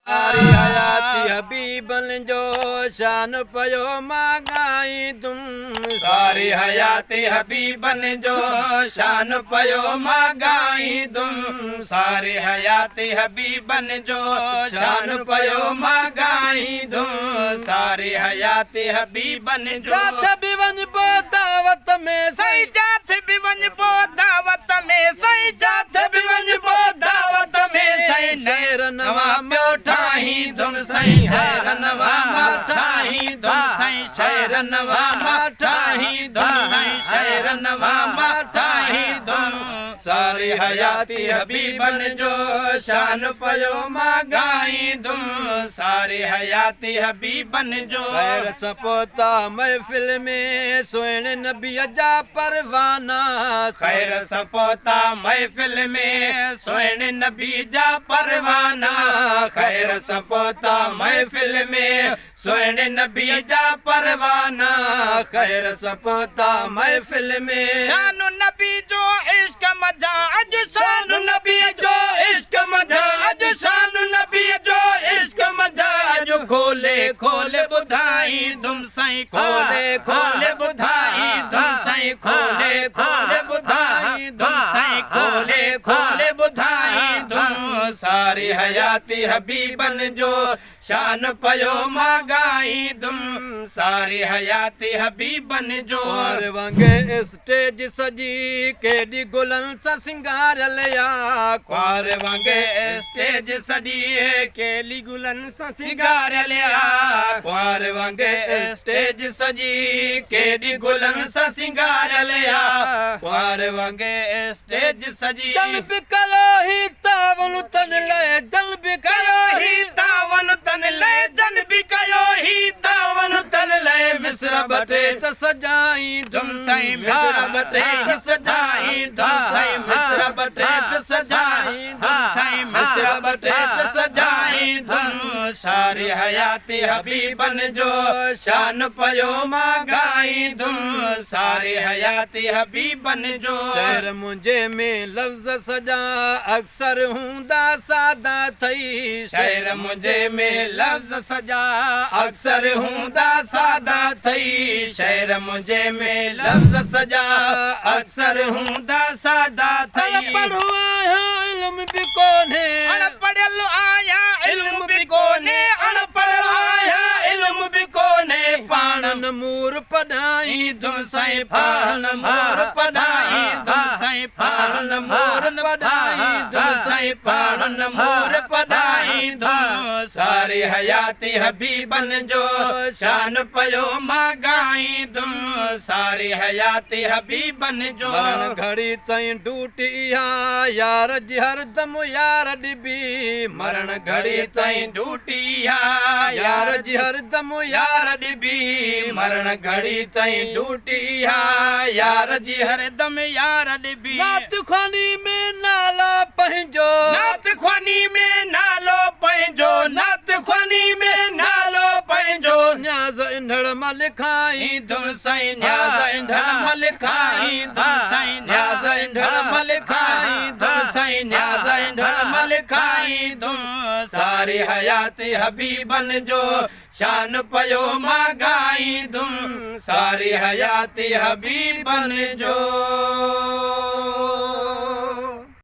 सारी हयाती हबीबन जो शान पयो मागाई तुम सारी हयाती हबीबन जो शान पयो मागाई तुम सारी हयाती हबीबन जो शान पयो मागाई तुम सारी हयाती हबीबन जो जात भी वंज पो दावत में सही जात भी वंज पो दावत में सही जात भी वंज पो दावत में सही शेर नवा मोठाही तुम सही शेर नवा मोठाही तुम सही शेर नवा मोठाही तुम सही शेर नवा मोठाही तुम सारी हयाती हबीबन जो शान पयो मागाई तुम सारी हयाती हबीबन जो खैर सपोता महफिल में सोने नबी जा परवाना खैर सपोता महफिल में सोने नबी जा परवाना खैर सपोता महफिल में सोने नबी जा परवाना खैर सपोता महफिल में शानु नबी जो इश्क मजा अज शानु नबी जो इश्क मजा अज शानु नबी जो इश्क मजा अज खोले खोले बुधाई तुम सही खोले खोले बुधाई तुम सही खोले खोले बुधाई तुम सही खोले खोले बुधाई तुम सारी हयाती हबीबन जो शान पयो मागाई तुम सारी हयाती हबीबन जो वांगे स्टेज सजी केडी गुलन सा सिंगार लिया क्वार वांगे स्टेज सजी केली गुलन सा सिंगार लिया क्वार वांगे स्टेज सजी केडी गुलन सा सिंगार लिया क्वार वांगे स्टेज सजी जल बिकलो ही तावन तन ले जल बिकलो ही तावन तन ले जन बिकयो ही तावन तन ले मिस्र बटे त सजाई तुम सही मिस्र बटे सजाई तुम सही मिस्र बटे सजाई तुम सही मिस्र बटे सजाई तुम सारी हयाती हबीबन जो शान पयो मागाई तुम सारी हयाती हबीबन जो शहर मुझे में लफ्ज सजा अक्सर हूंदा सादा थई शहर मुझे में लफ्ज सजा अक्सर हूंदा सादा थई शहर मुझे में लफ्ज सजा अक्सर हूंदा सादा थई पढ़ो आया इल्म भी कोने अनपढ़ियल आया इल्म भी कोने अनपढ़ आया इल्म भी कोने पाणन मूर पढ़ाई तुम सही पाण मोर पढ़ाई तुम सही पाण मोर पढ़ाई तुम सही पाण मोर पढ़ाई तुम सारी हयाती हबीबन जो शान पयो मागाई तुम सारी हयाती हबीबन जो मरण घड़ी तई डूटी यार जी हरदम यार डिबी मरण घड़ी तई डूटी यार जी हरदम यार डिबी मरण घड़ी तई डूटी यार जी हरदम यार डिबी नात खानी में नाला पंहिंजो नात ख्वानी में नालो पंहिंजो नात ख्वानी में नालो पंहिंजो न्याज़ इंढड़ मां लिखाई तुम सही न्याज़ इंढड़ मां लिखाई तुम सही न्याज़ इंढड़ मां लिखाई तुम सही न्याज़ इंढड़ मां लिखाई तुम सारी हयाती हबीबन जो शान पयो मागाई तुम सारी हयाती हबीबन जो